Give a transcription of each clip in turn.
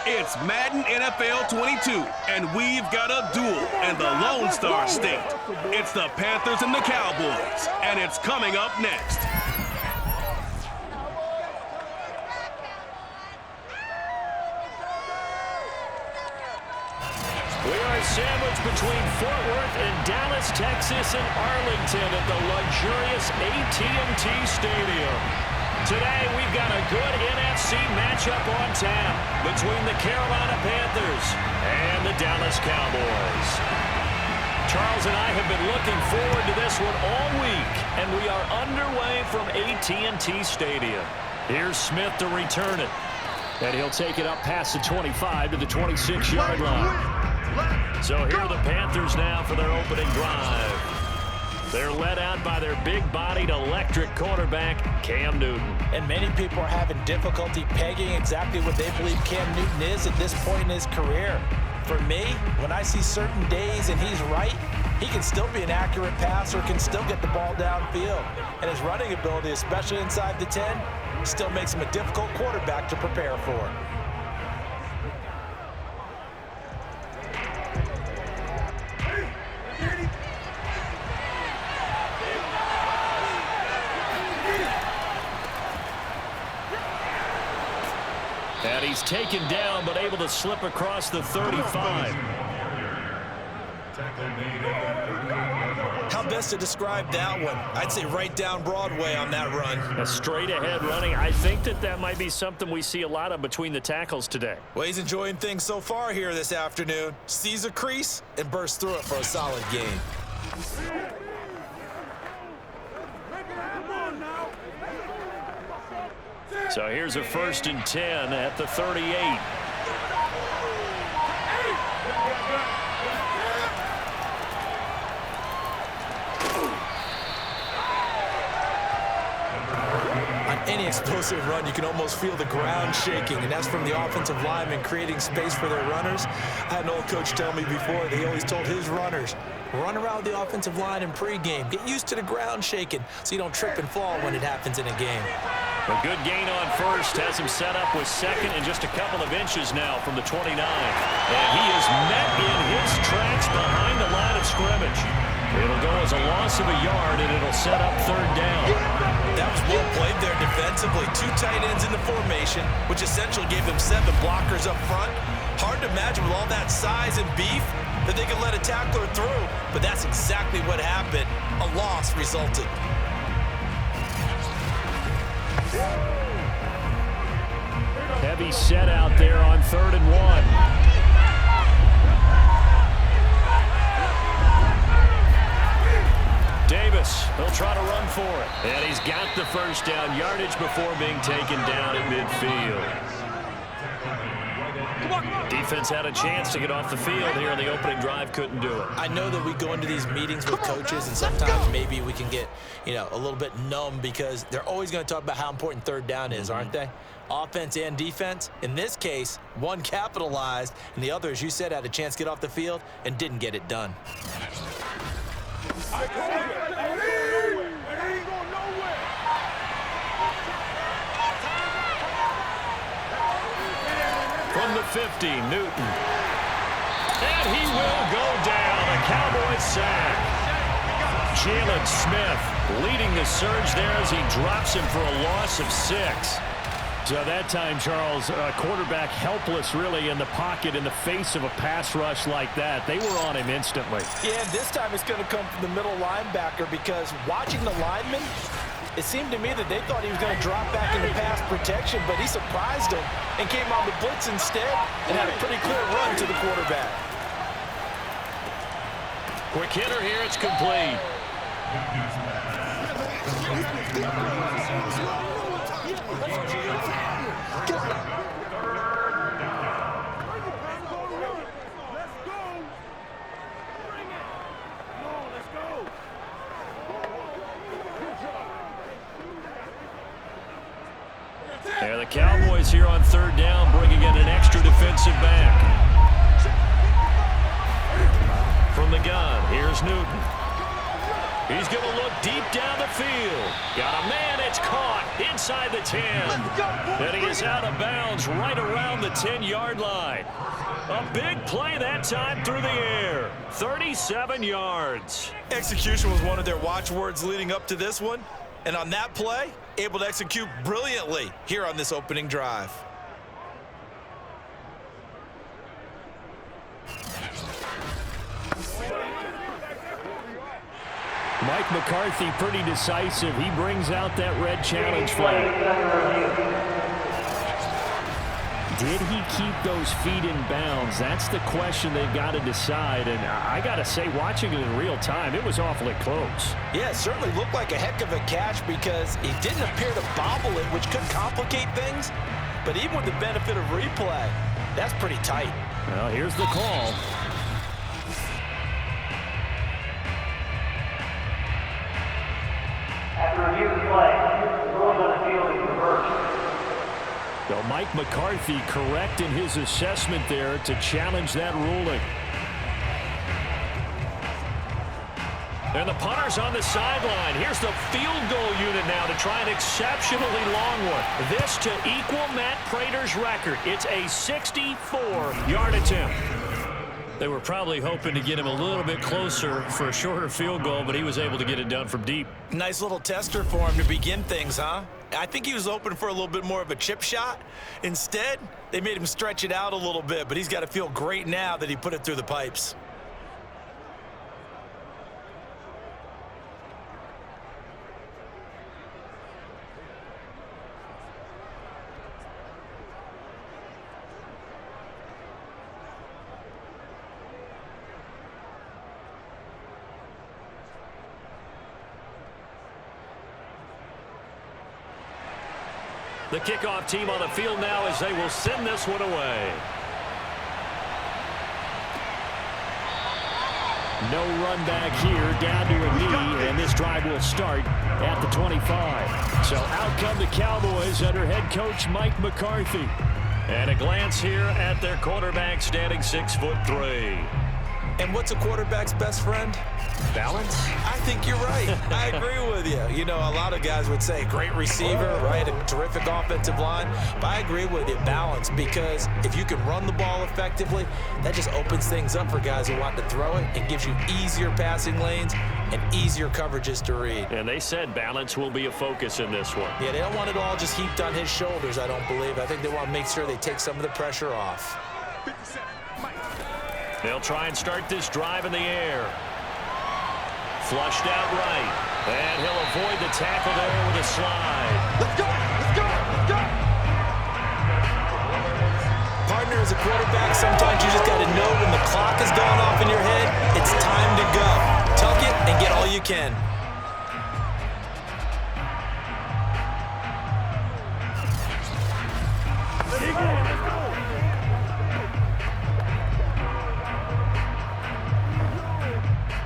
It's Madden NFL 22, and we've got a duel in the Lone Star State. It's the Panthers and the Cowboys, and it's coming up next. We are sandwiched between Fort Worth and Dallas, Texas, and Arlington at the luxurious AT&T Stadium. Today, we've got a good NFC matchup on tap between the Carolina Panthers and the Dallas Cowboys. Charles and I have been looking forward to this one all week, and we are underway from AT&T Stadium. Here's Smith to return it, and he'll take it up past the 25 to the 26-yard line. So here are the Panthers now for their opening drive. They're led out by their big-bodied electric quarterback, Cam Newton. And many people are having difficulty pegging exactly what they believe Cam Newton is at this point in his career. For me, when I see certain days and he's right, he can still be an accurate passer, can still get the ball downfield. And his running ability, especially inside the 10, still makes him a difficult quarterback to prepare for. And he's taken down, but able to slip across the 35. How best to describe that one? I'd say right down Broadway on that run. A straight-ahead running. I think that might be something we see a lot of between the tackles today. Well, he's enjoying things so far here this afternoon. Sees a crease and bursts through it for a solid gain. So here's a 1st and 10 at the 38. Any explosive run, you can almost feel the ground shaking, and that's from the offensive linemen creating space for their runners. I had an old coach tell me before that he always told his runners, run around the offensive line in pregame. Get used to the ground shaking so you don't trip and fall when it happens in a game. A good gain on 1st has him set up with 2nd and just a couple of inches now from the 29. And he is met in his tracks behind the line of scrimmage. It'll go as a loss of a yard, and it'll set up 3rd down. That was well played there defensively. 2 tight ends in the formation, which essentially gave them 7 blockers up front. Hard to imagine with all that size and beef that they could let a tackler through, but that's exactly what happened. A loss resulted. Heavy set out there on 3rd and 1. Davis, he'll try to run for it. And he's got the 1st down yardage before being taken down at midfield. Defense had a chance to get off the field here in the opening drive, couldn't do it. I know that we go into these meetings with coaches, and sometimes maybe we can get, a little bit numb because they're always going to talk about how important 3rd down is, aren't they? Offense and defense. In this case, one capitalized, and the other, as you said, had a chance to get off the field and didn't get it done. From the 50, Newton. And he will go down. A Cowboys sack. Jalen Smith leading the surge there as he drops him for a loss of 6. So that time, Charles, quarterback helpless really in the pocket in the face of a pass rush like that. They were on him instantly. Yeah, this time it's going to come from the middle linebacker because watching the lineman, it seemed to me that they thought he was going to drop back into pass protection, but he surprised them and came on the blitz instead and had a pretty clear run to the quarterback. Quick hitter here, it's complete. There the Cowboys here on 3rd down, bringing in an extra defensive back. From the gun, here's Newton. He's going to look deep down the field. Got a man. It's caught inside the 10. And he is out of bounds right around the 10-yard line. A big play that time through the air. 37 yards. Execution was one of their watchwords leading up to this one. And on that play, able to execute brilliantly here on this opening drive. Mike McCarthy pretty decisive. He brings out that red challenge flag. Did he keep those feet in bounds? That's the question they've got to decide. And I got to say, watching it in real time, it was awfully close. Yeah, it certainly looked like a heck of a catch because he didn't appear to bobble it, which could complicate things. But even with the benefit of replay, that's pretty tight. Well, here's the call. After review of the play, the ruling on the field is reversed. So Mike McCarthy correct in his assessment there to challenge that ruling. And the punter's on the sideline. Here's the field goal unit now to try an exceptionally long one. This to equal Matt Prater's record. It's a 64-yard attempt. They were probably hoping to get him a little bit closer for a shorter field goal, but he was able to get it done from deep. Nice little tester for him to begin things, huh? I think he was open for a little bit more of a chip shot. Instead, they made him stretch it out a little bit, but he's got to feel great now that he put it through the pipes. The kickoff team on the field now as they will send this one away. No run back here, down to a knee, and this drive will start at the 25. So out come the Cowboys under head coach Mike McCarthy. And a glance here at their quarterback standing 6'3". And what's a quarterback's best friend? Balance? I think you're right. I agree with you. You know, a lot of guys would say great receiver, right? A terrific offensive line. But I agree with you, balance, because if you can run the ball effectively, that just opens things up for guys who want to throw it and gives you easier passing lanes and easier coverages to read. And they said balance will be a focus in this one. Yeah, they don't want it all just heaped on his shoulders, I don't believe. I think they want to make sure they take some of the pressure off. They'll try and start this drive in the air. Flushed out right. And he'll avoid the tackle there with a slide. Let's go! Let's go! Let's go! Partner, as a quarterback, sometimes you just got to know when the clock is going off in your head, it's time to go. Tuck it and get all you can.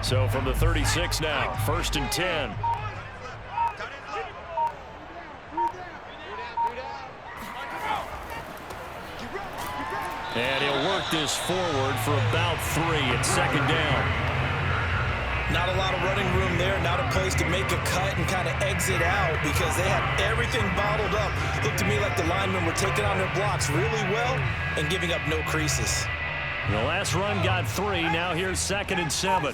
So from the 36 now, 1st and 10. And he'll work this forward for about 3 at 2nd down. Not a lot of running room there, not a place to make a cut and kind of exit out because they had everything bottled up. Looked to me like the linemen were taking on their blocks really well and giving up no creases. The last run got 3. Now here's 2nd and 7.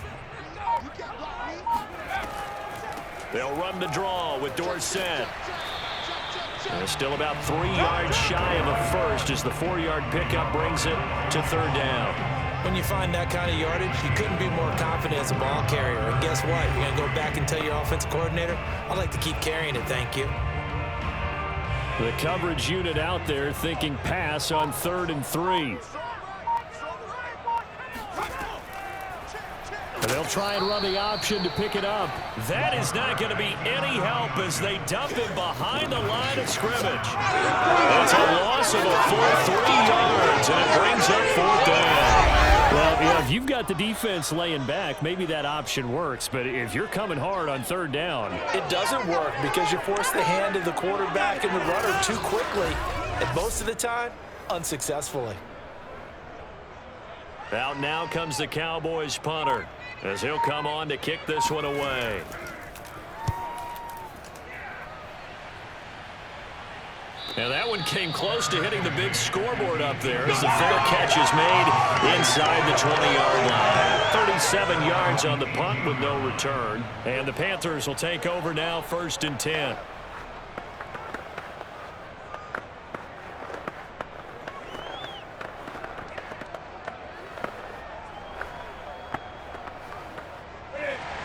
They'll run the draw with Dorsett. They're still about 3 yards shy of a first as the 4-yard pickup brings it to 3rd down. When you find that kind of yardage, you couldn't be more confident as a ball carrier. And guess what? You're going to go back and tell your offensive coordinator, I'd like to keep carrying it, thank you. The coverage unit out there thinking pass on 3rd and 3. They'll try and run the option to pick it up. That is not going to be any help as they dump him behind the line of scrimmage. It's a loss of a full 3 yards, and it brings up 4th down. Well, you know, if you've got the defense laying back, maybe that option works. But if you're coming hard on 3rd down, it doesn't work because you force the hand of the quarterback and the runner too quickly, and most of the time, unsuccessfully. Out now comes the Cowboys punter. as he'll come on to kick this one away. And that one came close to hitting the big scoreboard up there as the fair catch is made inside the 20-yard line. 37 yards on the punt with no return. And the Panthers will take over now, 1st and 10.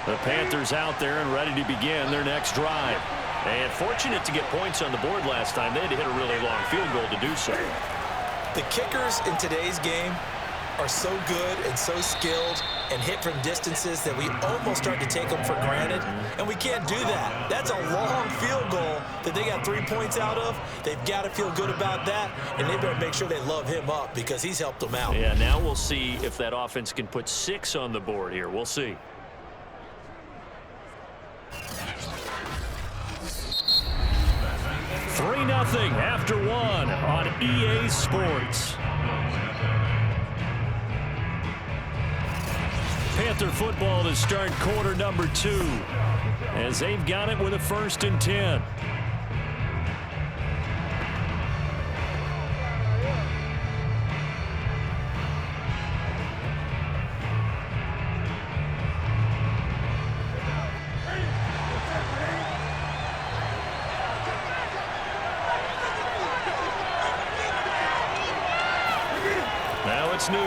The Panthers out there and ready to begin their next drive. And fortunate to get points on the board last time. They had to hit a really long field goal to do so. The kickers in today's game are so good and so skilled and hit from distances that we almost start to take them for granted, and we can't do that. That's a long field goal that they got 3 points out of. They've got to feel good about that, and they better make sure they love him up because he's helped them out. Yeah, now we'll see if that offense can put 6 on the board here. We'll see. Three 0 after one on EA Sports. Panther football to start quarter number 2 as they've got it with a 1st and 10. Newton.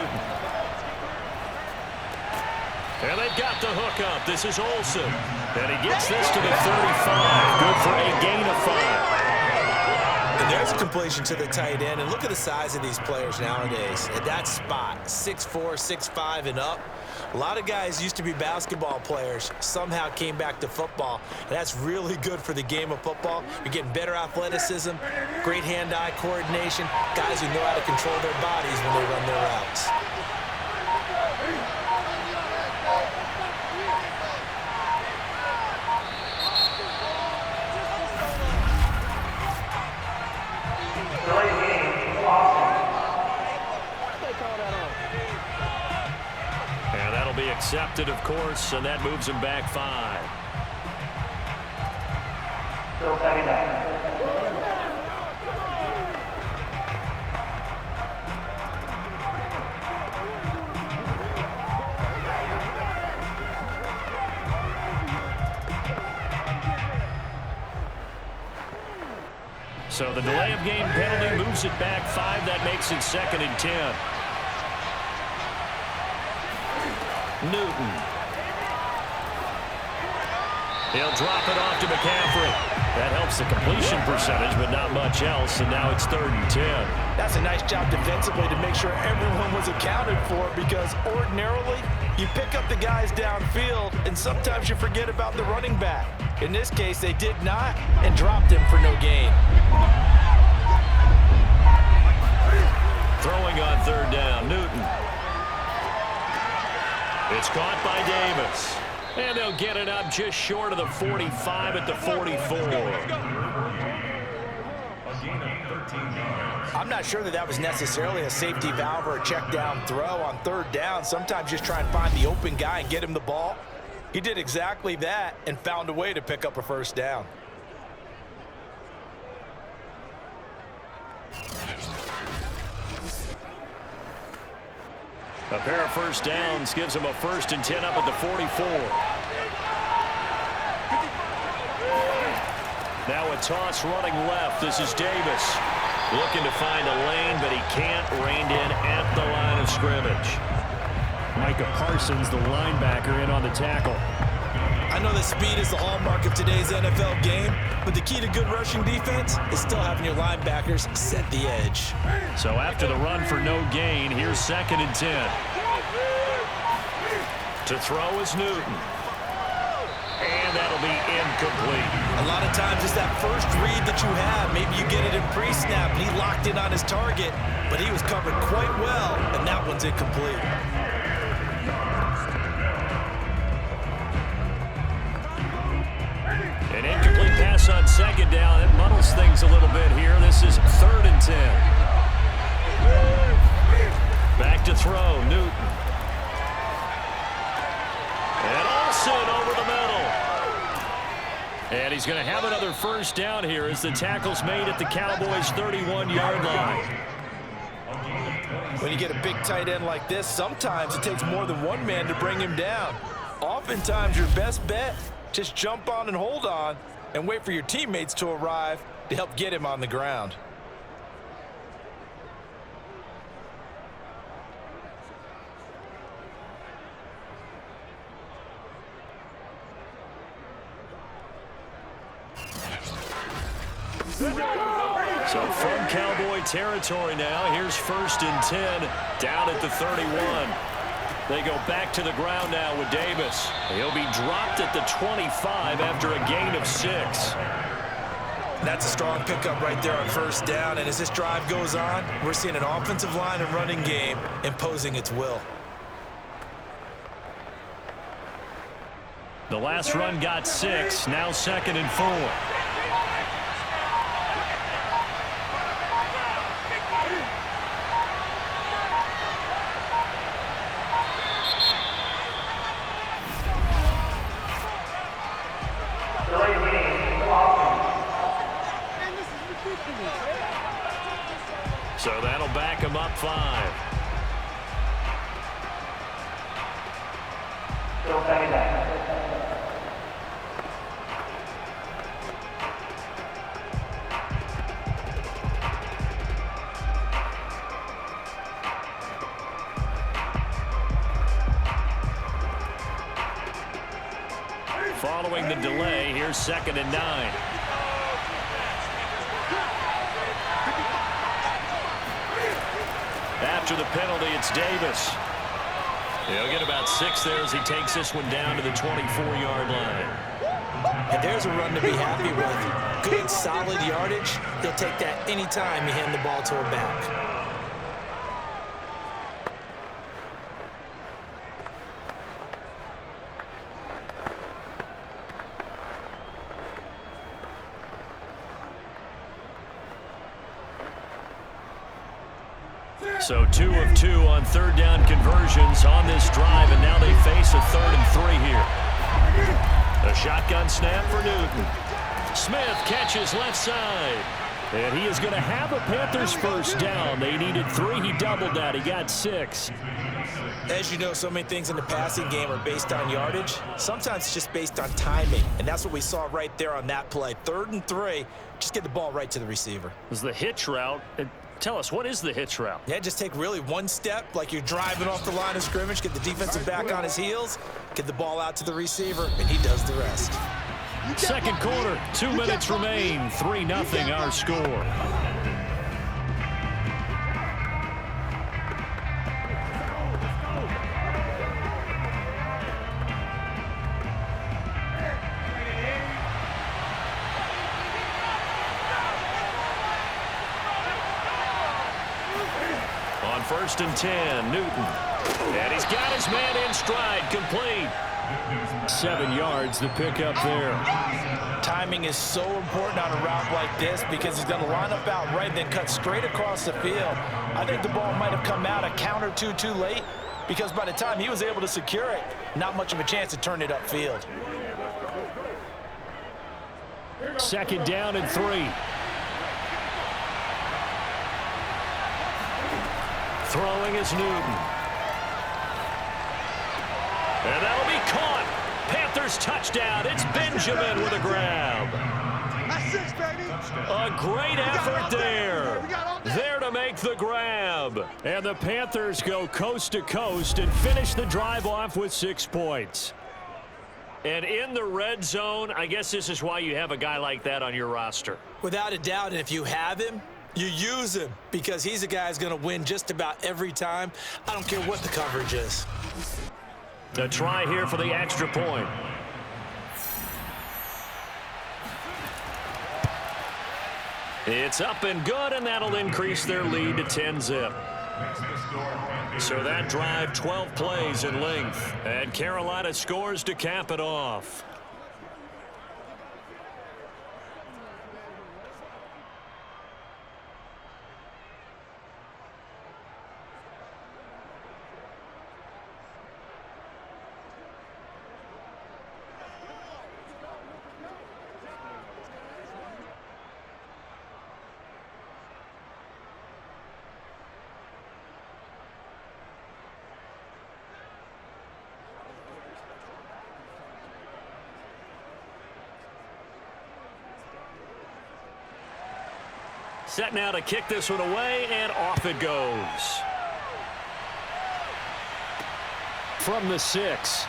And they've got the hook up. This is Olsen. And he gets this to the 35. Good for a gain of 5. And there's a completion to the tight end. And look at the size of these players nowadays. At that spot, 6'4", 6'5", and up. A lot of guys used to be basketball players, somehow came back to football. And that's really good for the game of football. You're getting better athleticism, great hand-eye coordination, guys who know how to control their bodies when they run their routes. Be accepted, of course, and that moves him back 5. Still 2nd down. So the delay of game penalty moves it back 5. That makes it 2nd and 10. Newton. He'll drop it off to McCaffrey. That helps the completion percentage, but not much else, and now it's 3rd and 10. That's a nice job defensively to make sure everyone was accounted for, because ordinarily you pick up the guys downfield, and sometimes you forget about the running back. In this case, they did not and dropped him for no gain. Throwing on 3rd down, Newton. It's caught by Davis. And they'll get it up just short of the 45 at the 44. I'm not sure that was necessarily a safety valve or a check down throw on 3rd down. Sometimes just try and find the open guy and get him the ball. He did exactly that and found a way to pick up a 1st down. A pair of 1st downs gives him a 1st and 10 up at the 44. Now a toss running left. This is Davis looking to find a lane, but he can't. Reined in at the line of scrimmage. Micah Parsons, the linebacker, in on the tackle. I know that speed is the hallmark of today's NFL game, but the key to good rushing defense is still having your linebackers set the edge. So after the run for no gain, here's 2nd and 10. To throw is Newton. And that'll be incomplete. A lot of times it's that first read that you have. Maybe you get it in pre-snap, and he locked in on his target, but he was covered quite well, and that one's incomplete. An incomplete pass on 2nd down. It muddles things a little bit here. This is 3rd and 10. Back to throw, Newton. And he's going to have another first down here as the tackle's made at the Cowboys' 31-yard line. When you get a big tight end like this, sometimes it takes more than one man to bring him down. Oftentimes, your best bet, just jump on and hold on and wait for your teammates to arrive to help get him on the ground. So from Cowboy territory now, here's 1st and 10 down at the 31. They go back to the ground now with Davis. He'll be dropped at the 25 after a gain of 6. That's a strong pickup right there on 1st down, and as this drive goes on, we're seeing an offensive line and running game imposing its will. The last run got 6, now 2nd and 4. So that'll back him up 5. Following the delay, here's 2nd and 9. After the penalty, it's Davis. He'll get about 6 there as he takes this one down to the 24-yard line. And there's a run to be happy with. Good, solid yardage. He'll take that anytime you hand the ball to a back. So 2 of 2 on 3rd down conversions on this drive, and now they face a 3rd and 3 here. A shotgun snap for Newton. Smith catches left side. And he is going to have a Panthers first down. They needed 3. He doubled that. He got 6. As you know, so many things in the passing game are based on yardage. Sometimes it's just based on timing, and that's what we saw right there on that play. 3rd and 3, just get the ball right to the receiver. It was the hitch route. Tell us, what is the hitch route? Yeah, just take really one step, like you're driving off the line of scrimmage, get the defensive back on his heels, get the ball out to the receiver, and he does the rest. Second quarter, 2 minutes remain, 3-0 our score. On 1st and 10, Newton. And he's got his man in stride, complete. 7 yards, the pickup there. Timing is so important on a route like this because he's going to line up out right, then cut straight across the field. I think the ball might have come out a count or two too late because by the time he was able to secure it, not much of a chance to turn it upfield. 2nd down and 3. Throwing is Newton. And that'll be caught. Panthers touchdown. It's Benjamin with a grab. That's 6, baby. A great effort there. There to make the grab. And the Panthers go coast to coast and finish the drive off with 6 points. And in the red zone, I guess this is why you have a guy like that on your roster. Without a doubt, and if you have him, you use him because he's a guy who's going to win just about every time. I don't care what the coverage is. A try here for the extra point. It's up and good, and that'll increase their lead to 10-zip. So that drive, 12 plays in length, and Carolina scores to cap it off. Set now to kick this one away, and off it goes. From the 6.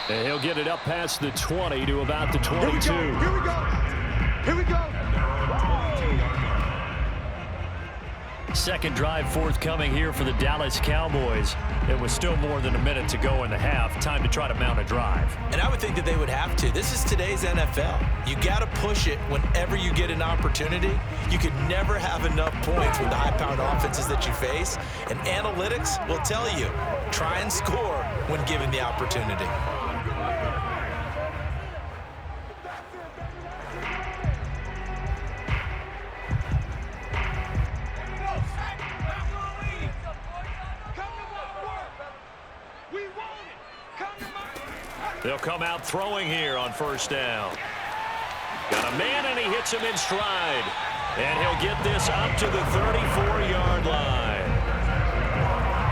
And he'll get it up past the 20 to about the 22. Here we go. Here we go. Second drive forthcoming here for the Dallas Cowboys. It was still more than a minute to go in the half. Time to try to mount a drive. And I would think that they would have to. This is today's NFL. You got to push it whenever you get an opportunity. You could never have enough points with the high-powered offenses that you face. And analytics will tell you, try and score when given the opportunity. They'll come out throwing here on first down. Got a man, and he hits him in stride. And he'll get this up to the 34-yard line.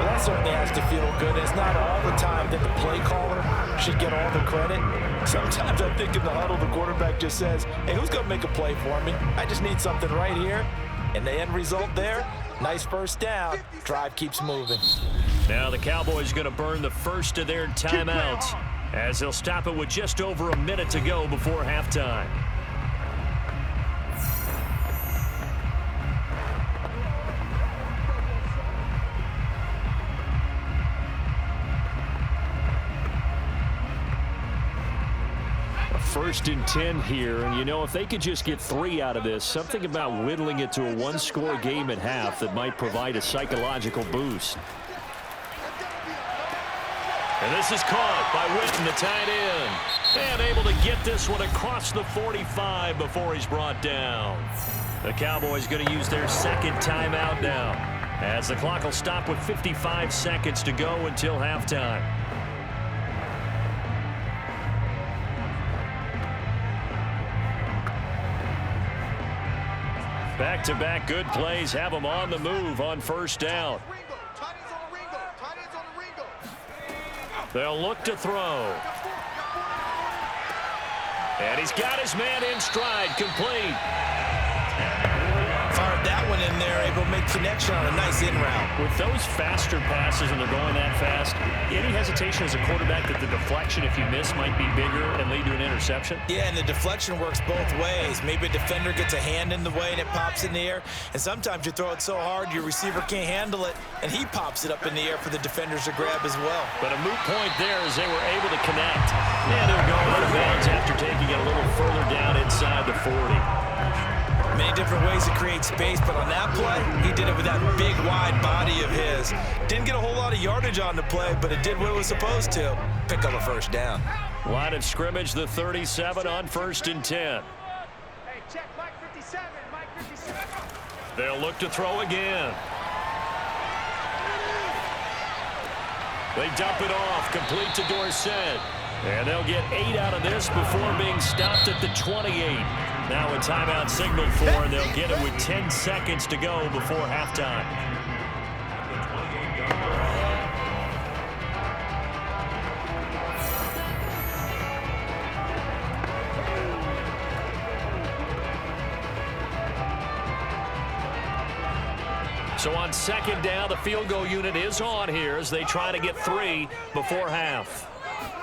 Well, that certainly has to feel good. It's not all the time that the play caller should get all the credit. Sometimes I think in the huddle, the quarterback just says, hey, who's going to make a play for me? I just need something right here. And the end result there, nice first down. Drive keeps moving. Now the Cowboys going to burn the first of their timeouts, as they'll stop it with just over a minute to go before halftime. A 1st and 10 here, and you know, if they could just get 3 out of this, something about whittling it to a one-score game at half that might provide a psychological boost. And this is caught by Witten, the tight end. And able to get this one across the 45 before he's brought down. The Cowboys going to use their second timeout now, as the clock will stop with 55 seconds to go until halftime. Back-to-back good plays have them on the move on first down. They'll look to throw. And he's got his man in stride, complete. Fired that one in there, able to make connection on a nice in route. With those faster passes and they're going that fast, any hesitation as a quarterback that the deflection, if you miss, might be bigger and lead to an interception? Yeah, and the deflection works both ways. Maybe a defender gets a hand in the way and it pops in the air. And sometimes you throw it so hard your receiver can't handle it, and he pops it up in the air for the defenders to grab as well. But a moot point there as they were able to connect. And they'll go out of bounds after taking it a little further down inside the 40. Many different ways to create space, but on that play, he did it with that big, wide body of his. Didn't get a whole lot of yardage on the play, but it did what it was supposed to. Pick up a first down. Line of scrimmage, the 37 on 1st and 10. Hey, check Mike 57, Mike 57. They'll look to throw again. They dump it off, complete to Dorsett. And they'll get 8 out of this before being stopped at the 28. Now a timeout signaled for, and they'll get it with 10 seconds to go before halftime. So on second down, the field goal unit is on here as they try to get 3 before half.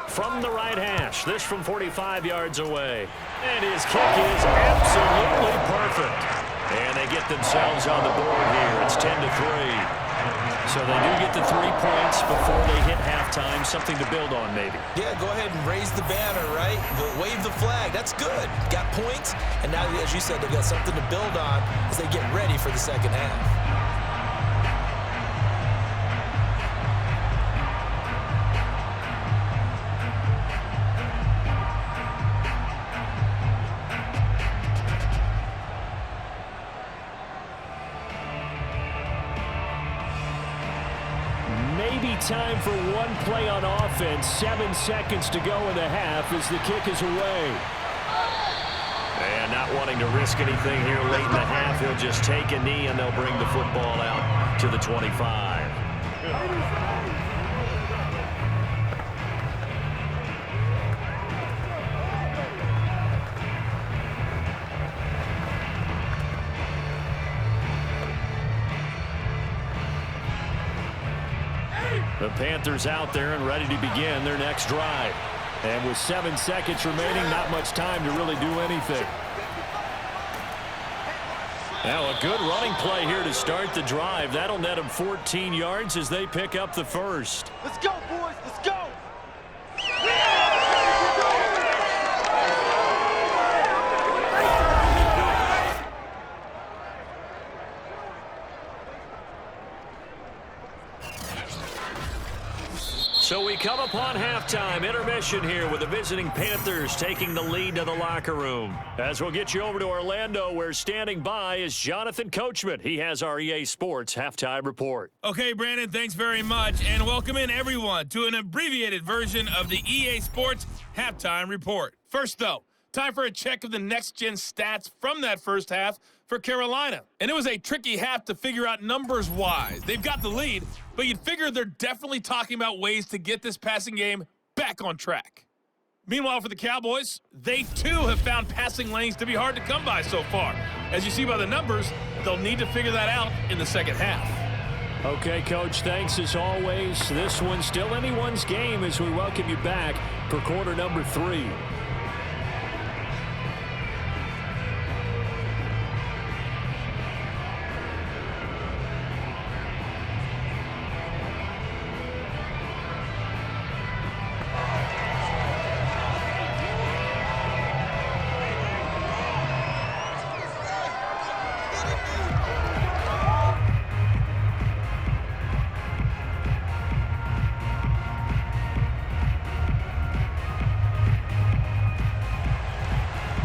From the right hash, this from 45 yards away. And his kick is absolutely perfect. And they get themselves on the board here. It's 10-3. So they do get the 3 points before they hit halftime. Something to build on, maybe. Yeah, go ahead and raise the banner, right? Wave the flag. That's good. Got points. And now, as you said, they've got something to build on as they get ready for the second half. Time for one play on offense. 7 seconds to go in the half as the kick is away. And not wanting to risk anything here late in the half, he'll just take a knee and they'll bring the football out to the 25. The Panthers out there and ready to begin their next drive. And with 7 seconds remaining, not much time to really do anything. Now a good running play here to start the drive. That'll net them 14 yards as they pick up the first. Let's go, boys. Let's go. So we come upon halftime intermission here with the visiting Panthers taking the lead to the locker room. As we'll get you over to Orlando, where standing by is Jonathan Coachman. He has our EA Sports halftime report. Okay, Brandon, thanks very much, and welcome in everyone to an abbreviated version of the EA Sports halftime report. First, though, time for a check of the next-gen stats from that first half for Carolina. And it was a tricky half to figure out numbers-wise. They've got the lead, but you'd figure they're definitely talking about ways to get this passing game back on track. Meanwhile, for the Cowboys, they too have found passing lanes to be hard to come by so far. As you see by the numbers, they'll need to figure that out in the second half. Okay, Coach, thanks as always. This one's still anyone's game as we welcome you back for quarter number 3.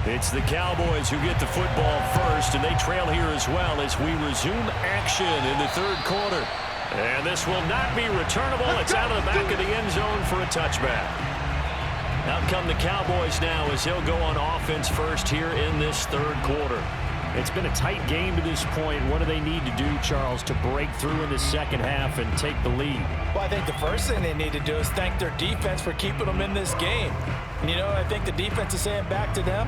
It's the Cowboys who get the football first, and they trail here as well as we resume action in the third quarter. And this will not be returnable. It's out of the back of the end zone for a touchback. Out come the Cowboys now as they'll go on offense first here in this third quarter. It's been a tight game to this point. What do they need to do, Charles, to break through in the second half and take the lead? Well, I think the first thing they need to do is thank their defense for keeping them in this game. And, you know, I think the defense is saying back to them,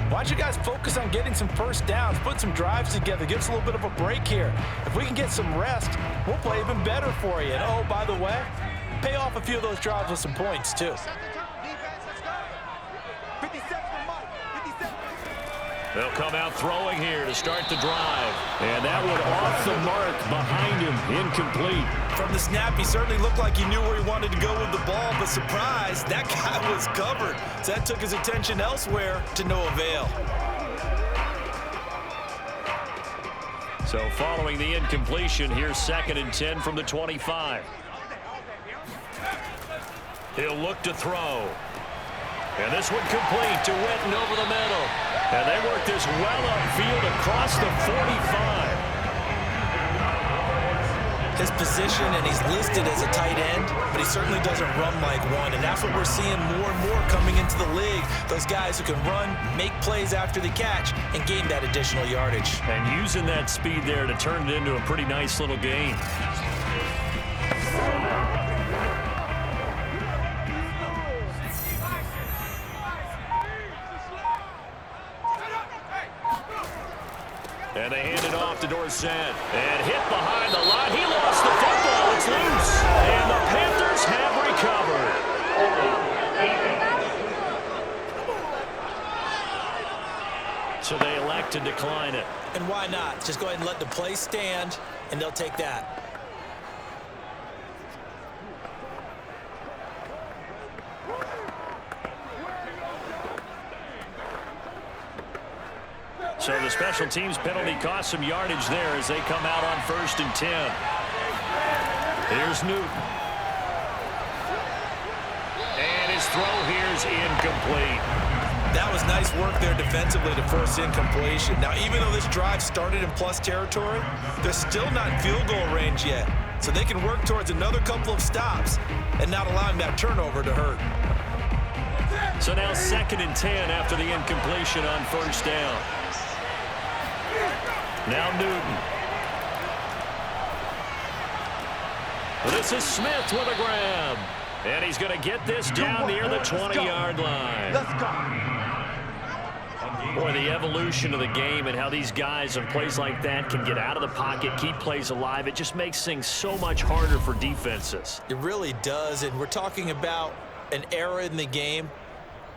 why don't you guys focus on getting some first downs, put some drives together, give us a little bit of a break here. If we can get some rest, we'll play even better for you. And, oh, by the way, pay off a few of those drives with some points, too. They'll come out throwing here to start the drive. And that one off the mark behind him, incomplete. From the snap, he certainly looked like he knew where he wanted to go with the ball, but surprise, that guy was covered. So that took his attention elsewhere to no avail. So following the incompletion, here's 2nd and 10 from the 25. He'll look to throw. And this one complete to Witten over the middle. And they work this well upfield across the 45. His position, and he's listed as a tight end, but he certainly doesn't run like one. And that's what we're seeing more and more coming into the league. Those guys who can run, make plays after the catch, and gain that additional yardage. And using that speed there to turn it into a pretty nice little game. And they hand it off to Dorsett. And hit behind the line. He lost the football. It's loose. And the Panthers have recovered. So they elect to decline it. And why not? Just go ahead and let the play stand, and they'll take that. So the special teams penalty cost some yardage there as they come out on 1st and 10. Here's Newton. And his throw here is incomplete. That was nice work there defensively to force incompletion. Now, even though this drive started in plus territory, they're still not in field goal range yet. So they can work towards another couple of stops and not allowing that turnover to hurt. So now 2nd and 10 after the incompletion on 1st down. Now Newton. This is Smith with a grab. And he's going to get this down near the 20-yard line. Let's go. Boy, the evolution of the game and how these guys on plays like that can get out of the pocket, keep plays alive, it just makes things so much harder for defenses. It really does, and we're talking about an era in the game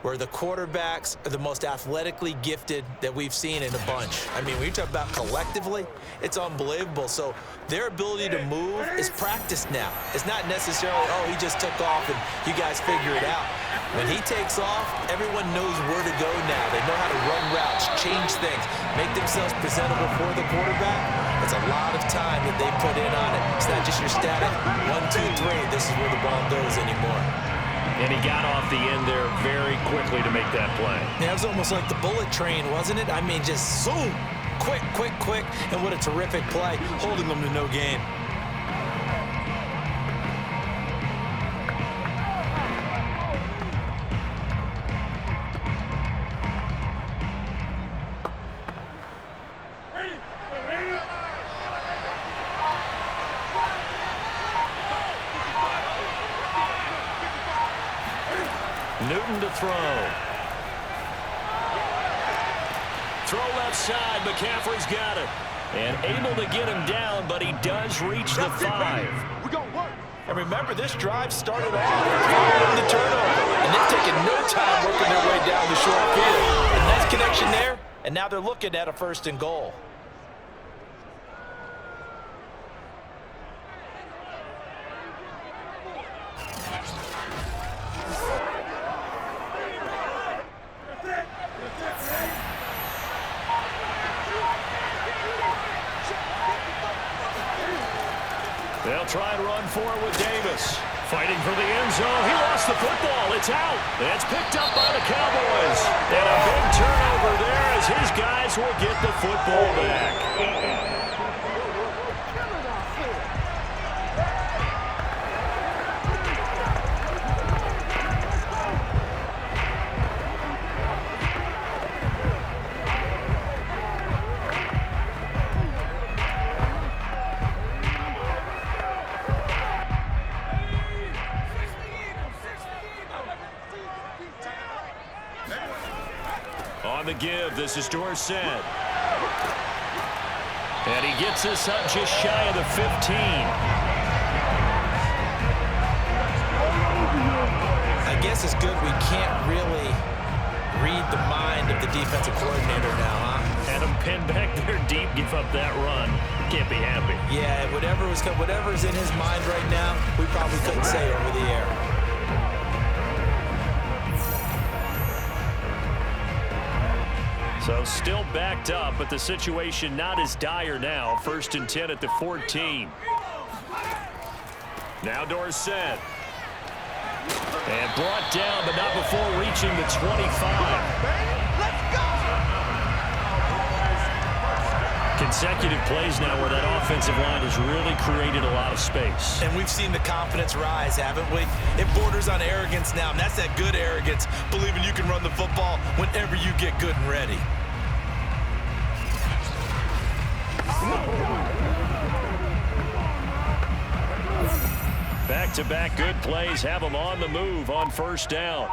where the quarterbacks are the most athletically gifted that we've seen in a bunch. I mean, when you talk about collectively, it's unbelievable. So their ability to move is practiced now. It's not necessarily, oh, he just took off and you guys figure it out. When he takes off, everyone knows where to go now. They know how to run routes, change things, make themselves presentable for the quarterback. It's a lot of time that they put in on it. It's not just your static 1, 2, 3, this is where the ball goes anymore. And he got off the end there very quickly to make that play. Yeah, it was almost like the bullet train, wasn't it? I mean, just zoom, quick, quick, quick, and what a terrific play, holding them to no gain. Newton to throw. Throw left side. McCaffrey's got it. And able to get him down, but he does reach the 5. We're going to work. And remember, this drive started off following the turnover, and they've taken no time working their way down the short field. A nice connection there, and now they're looking at a 1st and goal. They'll try and run for it with Davis. Fighting for the end zone. He lost the football. It's out. It's picked up by the Cowboys. And a big turnover there as his guys will get the football back. On the give, this is Dorsett. And he gets us up just shy of the 15. I guess it's good we can't really read the mind of the defensive coordinator now, huh? Had him pinned back there deep, give up that run. Can't be happy. Yeah, whatever's in his mind right now, we probably couldn't say over the air. So still backed up, but the situation not as dire now. 1st and 10 at the 14. Now Dorsett. And brought down, but not before reaching the 25. Consecutive plays now where that offensive line has really created a lot of space. And we've seen the confidence rise, haven't we? It borders on arrogance now, and that's that good arrogance, believing you can run the football whenever you get good and ready. Back-to-back good plays have them on the move on 1st down.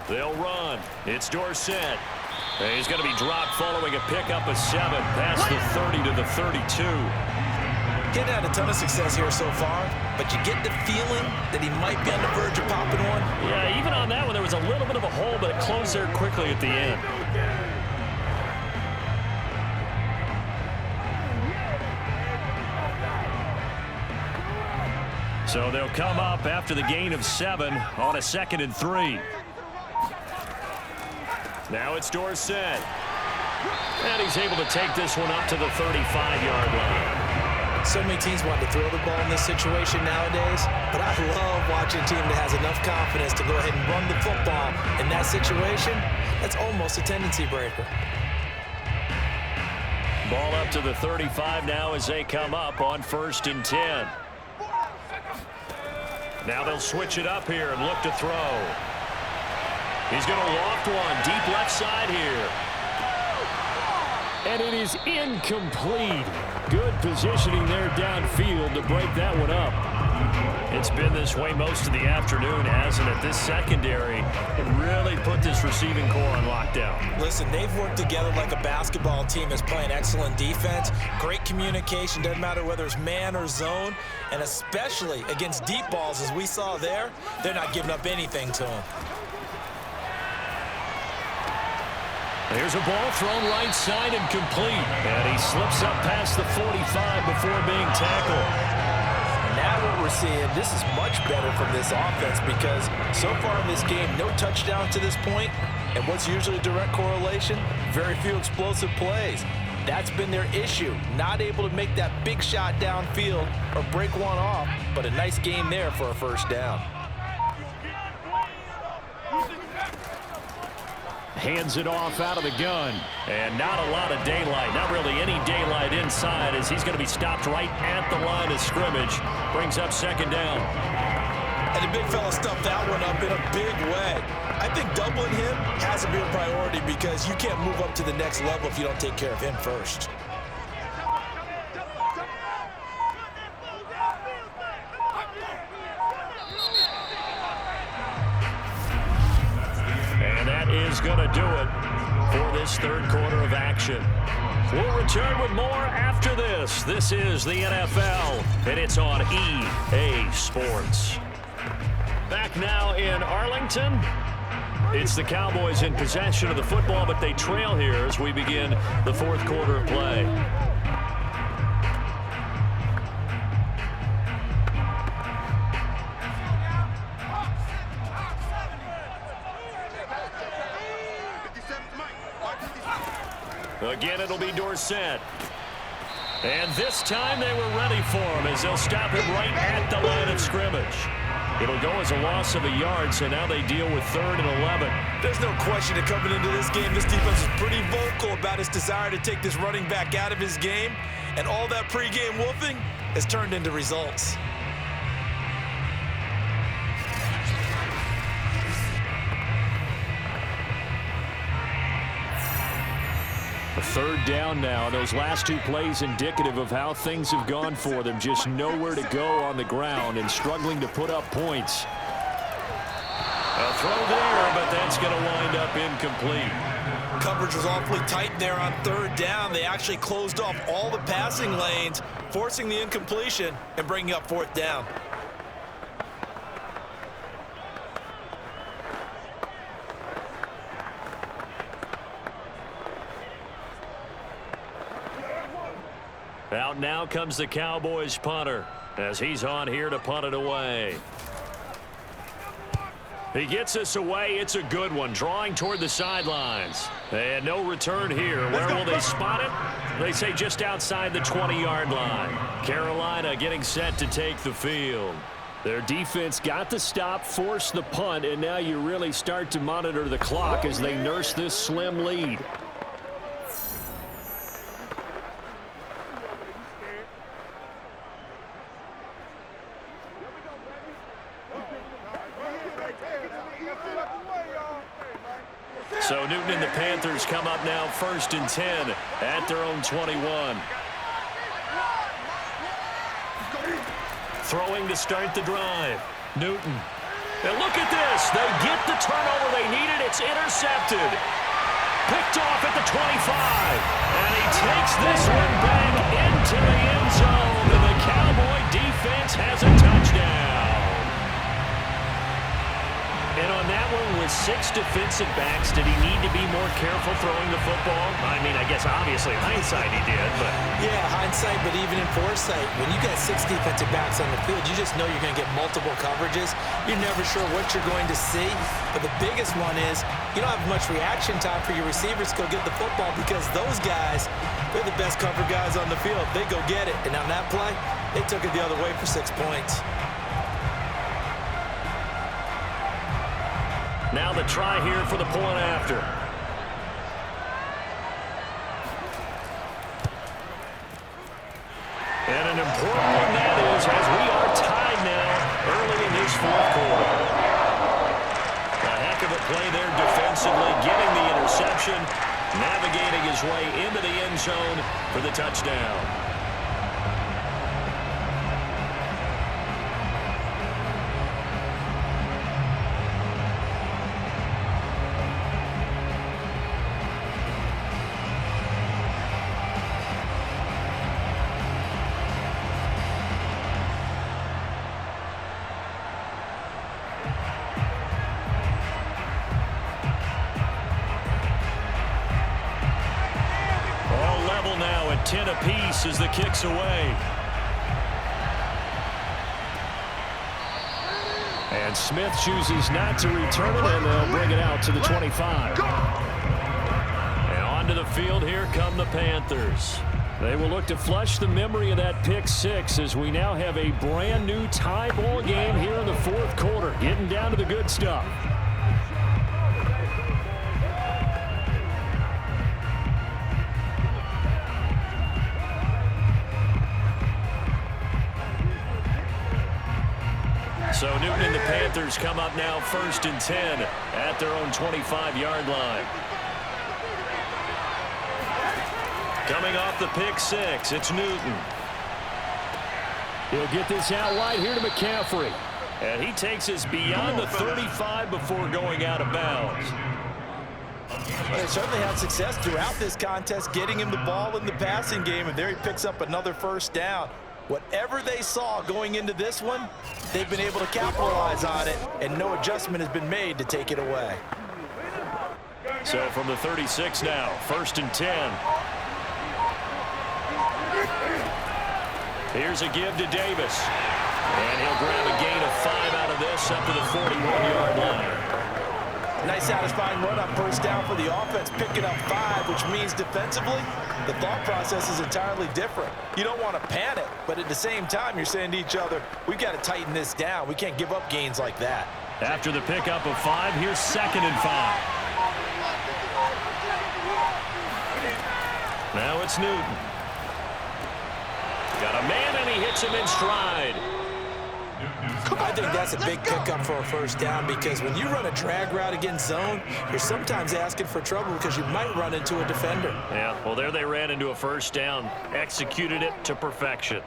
They'll run. It's Dorsett. And he's going to be dropped following a pickup of 7 past the 30 to the 32. Getting had a ton of success here so far, but you get the feeling that he might be on the verge of popping one. Yeah, even on that one, there was a little bit of a hole, but it closed there quickly at the end. So they'll come up after the gain of 7 on a 2nd and 3. Now it's Dorsett. And he's able to take this one up to the 35-yard line. So many teams want to throw the ball in this situation nowadays, but I love watching a team that has enough confidence to go ahead and run the football in that situation. That's almost a tendency breaker. Ball up to the 35 now as they come up on 1st and 10. Now they'll switch it up here and look to throw. He's going to loft one deep left side here. And it is incomplete. Good positioning there downfield to break that one up. It's been this way most of the afternoon, hasn't it? This secondary really put this receiving core on lockdown. Listen, they've worked together like a basketball team that's playing excellent defense. Great communication, doesn't matter whether it's man or zone. And especially against deep balls, as we saw there, they're not giving up anything to them. Here's a ball thrown right side and complete. And he slips up past the 45 before being tackled. Now what we're seeing, this is much better from this offense because so far in this game, no touchdown to this point. And what's usually a direct correlation? Very few explosive plays. That's been their issue. Not able to make that big shot downfield or break one off, but a nice game there for a first down. Hands it off out of the gun. And not a lot of daylight. Not really any daylight inside as he's going to be stopped right at the line of scrimmage. Brings up second down. And the big fella stuffed that one up in a big way. I think doubling him has to be a priority because you can't move up to the next level if you don't take care of him first. And that is going to do it for this third quarter of action. We'll return with more after this. This is the NFL, and it's on EA Sports. Back now in Arlington. It's the Cowboys in possession of the football, but they trail here as we begin the fourth quarter of play. Again, it'll be Dorsett. And this time they were ready for him as they'll stop him right at the line of scrimmage. It'll go as a loss of a yard, so now they deal with 3rd and 11. There's no question that coming into this game, this defense is pretty vocal about its desire to take this running back out of his game, and all that pregame wolfing has turned into results. A third down now. Those last two plays indicative of how things have gone for them. Just nowhere to go on the ground and struggling to put up points. A throw there, but that's going to wind up incomplete. Coverage was awfully tight there on 3rd down. They actually closed off all the passing lanes, forcing the incompletion and bringing up 4th down. Out now comes the Cowboys punter as he's on here to punt it away. He gets us away. It's a good one. Drawing toward the sidelines. And no return here. Where will they spot it? They say just outside the 20-yard line. Carolina getting set to take the field. Their defense got the stop, forced the punt, and now you really start to monitor the clock as they nurse this slim lead. So Newton and the Panthers come up now 1st and 10 at their own 21. Throwing to start the drive. Newton. And look at this. They get the turnover they needed. It's intercepted. Picked off at the 25. And he takes this one back into the end zone. And the Cowboy defense has a touchdown. And on that one, with 6 defensive backs, did he need to be more careful throwing the football? I mean, I guess obviously hindsight he did, but... Yeah, hindsight, but even in foresight, when you got 6 defensive backs on the field, you just know you're going to get multiple coverages. You're never sure what you're going to see. But the biggest one is you don't have much reaction time for your receivers to go get the football because those guys, they're the best cover guys on the field. They go get it. And on that play, they took it the other way for 6 points. Now the try here for the point after. And an important one that is, as we are tied now early in this fourth quarter. A heck of a play there defensively, getting the interception, navigating his way into the end zone for the touchdown. 10 apiece as the kick's away. And Smith chooses not to return it, and they'll bring it out to the 25. And onto the field, here come the Panthers. They will look to flush the memory of that pick six as we now have a brand new tie ball game here in the fourth quarter, getting down to the good stuff. So Newton and the Panthers come up now 1st and 10 at their own 25-yard line. Coming off the pick six, it's Newton. He'll get this out wide here to McCaffrey. And he takes us beyond the 35 before going out of bounds. They certainly had success throughout this contest, getting him the ball in the passing game, and there he picks up another first down. Whatever they saw going into this one, they've been able to capitalize on it, and no adjustment has been made to take it away. So from the 36 now, 1st and 10. Here's a give to Davis. And he'll grab a gain of 5 out of this up to the 41-yard line. Nice satisfying run on first down for the offense, picking up 5, which means defensively, the thought process is entirely different. You don't want to panic, but at the same time, you're saying to each other, we've got to tighten this down. We can't give up gains like that. After the pickup of 5, here's 2nd and 5. Now it's Newton. Got a man, and he hits him in stride. I think that's a big pickup for a first down, because when you run a drag route against zone, you're sometimes asking for trouble because you might run into a defender. Yeah, well, there they ran into a first down, executed it to perfection.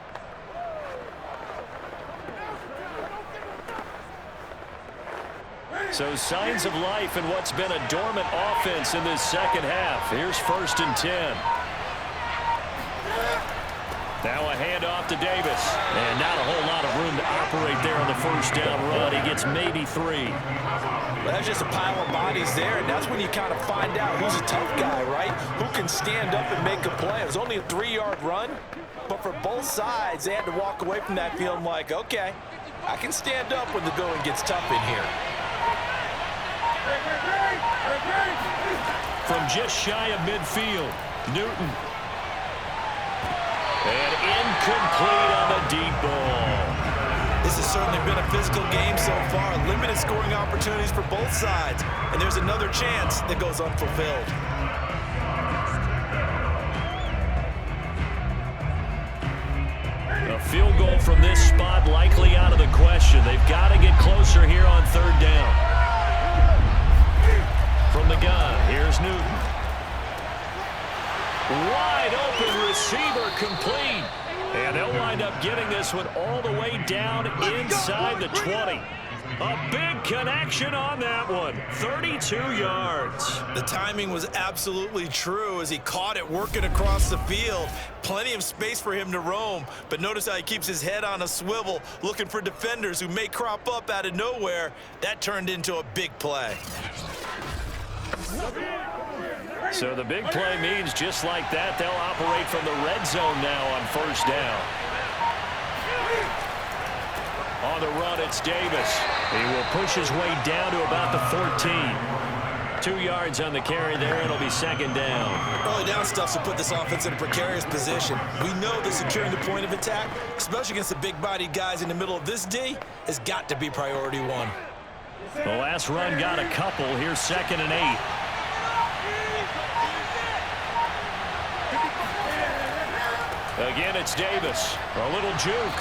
So signs of life in what's been a dormant offense in this second half. Here's 1st and 10. Now a handoff to Davis. And not a whole lot of room to operate there on the first down run. He gets maybe 3. Well, that's just a pile of bodies there, and that's when you kind of find out who's a tough guy, right? Who can stand up and make a play. It was only a 3-yard run, but for both sides, they had to walk away from that feeling like, okay, I can stand up when the going gets tough in here. From just shy of midfield, Newton. And incomplete on the deep ball. This has certainly been a physical game so far. Limited scoring opportunities for both sides. And there's another chance that goes unfulfilled. A field goal from this spot likely out of the question. They've got to get closer here on 3rd down. From the gun, here's Newton. Wide open receiver, complete. And they'll wind up getting this one all the way down inside the 20. A big connection on that one. 32 yards. The timing was absolutely true as he caught it working across the field. Plenty of space for him to roam, but notice how he keeps his head on a swivel looking for defenders who may crop up out of nowhere. That turned into a big play. So the big play means just like that, they'll operate from the red zone now on 1st down. On the run, it's Davis. He will push his way down to about the 14. 2 yards on the carry there. It'll be 2nd down. Early down stuff's to put this offense in a precarious position. We know that securing the point of attack, especially against the big-bodied guys in the middle of this D, has got to be priority 1. The last run got a couple. Here's 2nd and 8. Again, it's Davis. A little juke.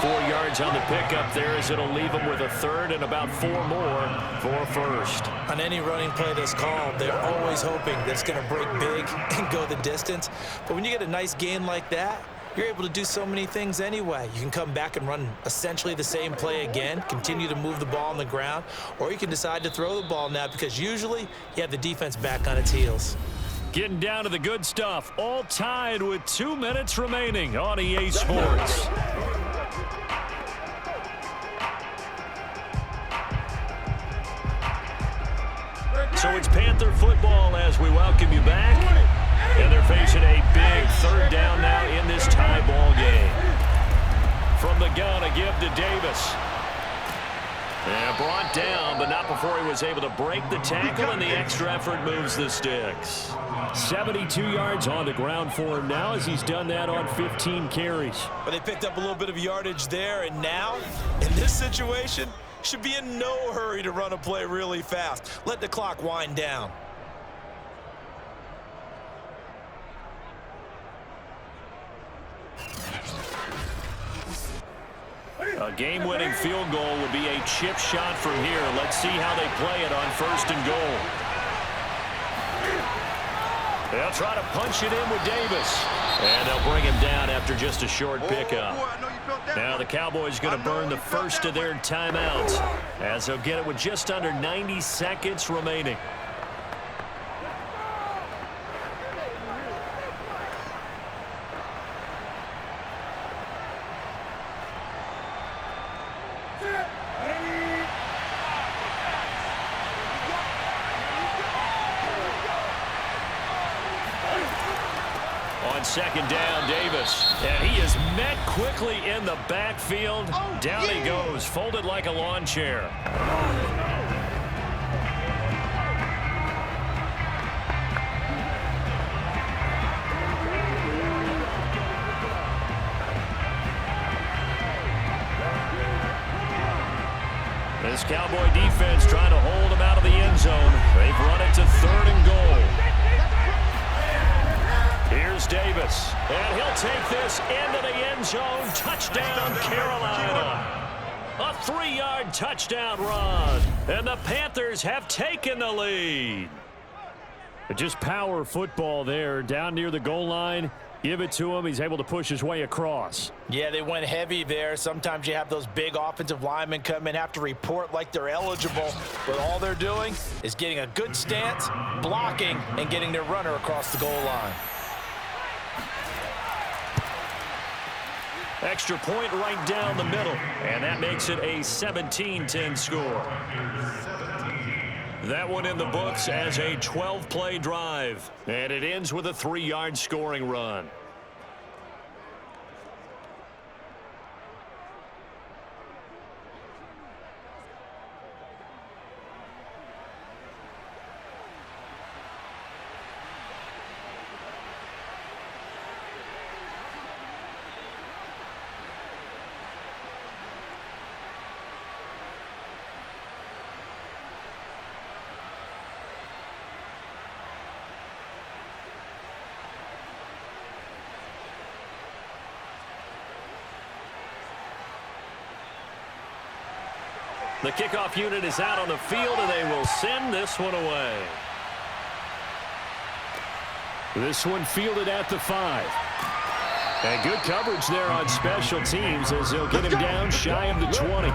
4 yards on the pickup there as it'll leave them with a 3rd and about 4 more for 1st. On any running play that's called, they're always hoping that it's going to break big and go the distance. But when you get a nice gain like that, you're able to do so many things anyway. You can come back and run essentially the same play again, continue to move the ball on the ground, or you can decide to throw the ball now because usually you have the defense back on its heels. Getting down to the good stuff, all tied with 2 minutes remaining on EA Sports. So it's Panther football as we welcome you back. And they're facing a big third down now in this tie ball game. From the gun, a give to Davis. And brought down, but not before he was able to break the tackle, and the extra effort moves the sticks. 72 yards on the ground for him now as he's done that on 15 carries. But they picked up a little bit of yardage there, and now, in this situation, should be in no hurry to run a play really fast. Let the clock wind down. A game-winning field goal would be a chip shot from here. Let's see how they play it on 1st and goal. They'll try to punch it in with Davis. And they'll bring him down after just a short pickup. Now the Cowboys going to burn the first of their timeouts as they'll get it with just under 90 seconds remaining. Second down, Davis. And he is met quickly in the backfield. Down he goes, folded like a lawn chair. This Cowboy defense trying to hold him out of the end zone. They've run it to 3rd and goal. Here's Davis, and he'll take this into the end zone. Touchdown, Carolina. A 3-yard touchdown run, and the Panthers have taken the lead. Just power football there, down near the goal line. Give it to him. He's able to push his way across. Yeah, they went heavy there. Sometimes you have those big offensive linemen come in, have to report like they're eligible, but all they're doing is getting a good stance, blocking, and getting their runner across the goal line. Extra point right down the middle, and that makes it a 17-10 score. That one in the books as a 12-play drive, and it ends with a 3-yard scoring run. The kickoff unit is out on the field, and they will send this one away. This one fielded at the 5. And good coverage there on special teams as they'll get him down shy of the 20.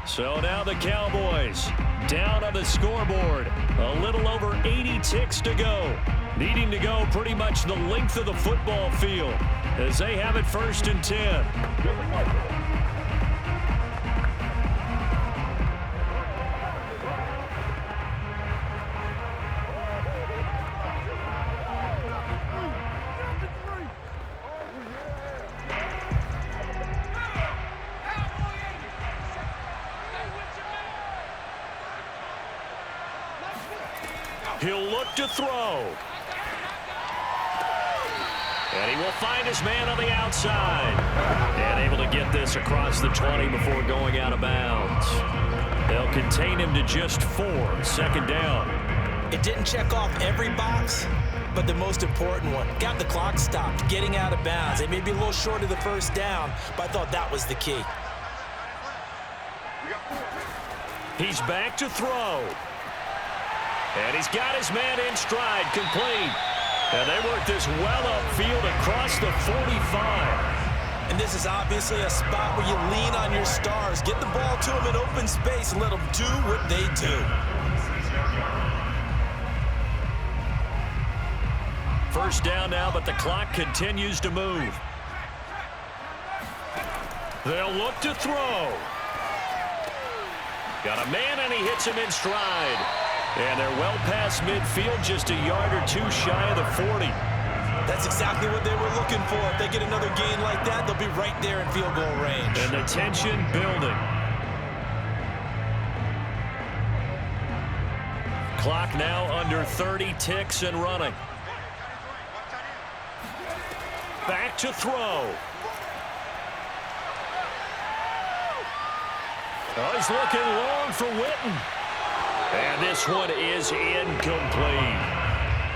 So now the Cowboys down on the scoreboard. A little over 80 ticks to go. Needing to go pretty much the length of the football field as they have it 1st and 10. He'll look to throw. And he will find his man on the outside. And able to get this across the 20 before going out of bounds. They'll contain him to just 4. 2nd down. It didn't check off every box, but the most important one. Got the clock stopped, getting out of bounds. They may be a little short of the 1st down, but I thought that was the key. He's back to throw. And he's got his man in stride, complete. And they work this well upfield across the 45. And this is obviously a spot where you lean on your stars. Get the ball to them in open space and let them do what they do. First down now, but the clock continues to move. They'll look to throw. Got a man, and he hits him in stride. And they're well past midfield, just a yard or two shy of the 40. That's exactly what they were looking for. If they get another gain like that, they'll be right there in field goal range. And the tension building. Clock now under 30 ticks and running. Back to throw. Oh, he's looking long for Witten. And this one is incomplete.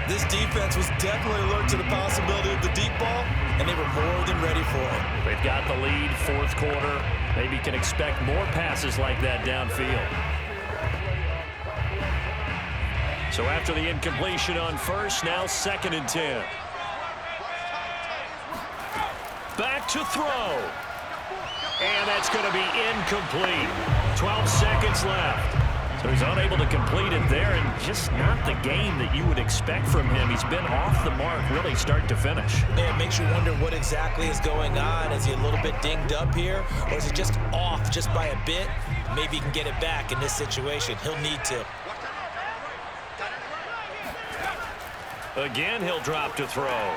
This defense was definitely alert to the possibility of the deep ball, and they were more than ready for it. They've got the lead, fourth quarter. Maybe can expect more passes like that downfield. So after the incompletion on first, now 2nd and 10. Back to throw. And that's going to be incomplete. 12 seconds left. So he's unable to complete it there, and just not the game that you would expect from him. He's been off the mark really start to finish. Yeah, it makes you wonder what exactly is going on. Is he a little bit dinged up here, or is he just off just by a bit? Maybe he can get it back in this situation. He'll need to. Again, he'll drop to throw.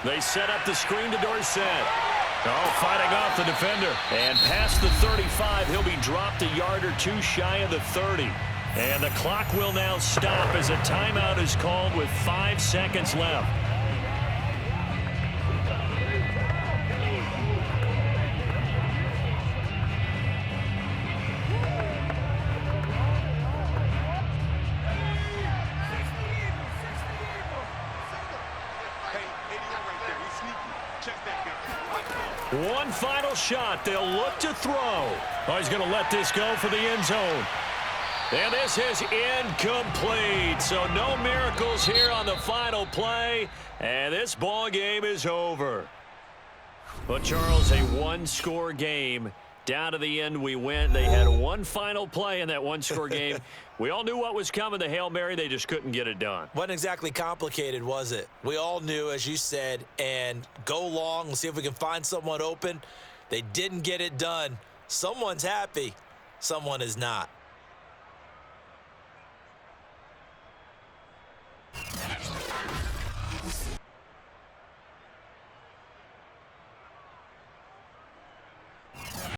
They set up the screen to Dorsett. Oh, fighting off the defender. And past the 35, he'll be dropped a yard or two shy of the 30. And the clock will now stop as a timeout is called with 5 seconds left. One final shot. They'll look to throw. Oh, he's going to let this go for the end zone. And this is incomplete. So no miracles here on the final play. And this ball game is over. But, Charles, a one-score game. Down to the end we went. They had one final play in that one-score game. We all knew what was coming. The Hail Mary, they just couldn't get it done. Wasn't exactly complicated, was it? We all knew, as you said, and go long. We'll see if we can find someone open. They didn't get it done. Someone's happy. Someone is not.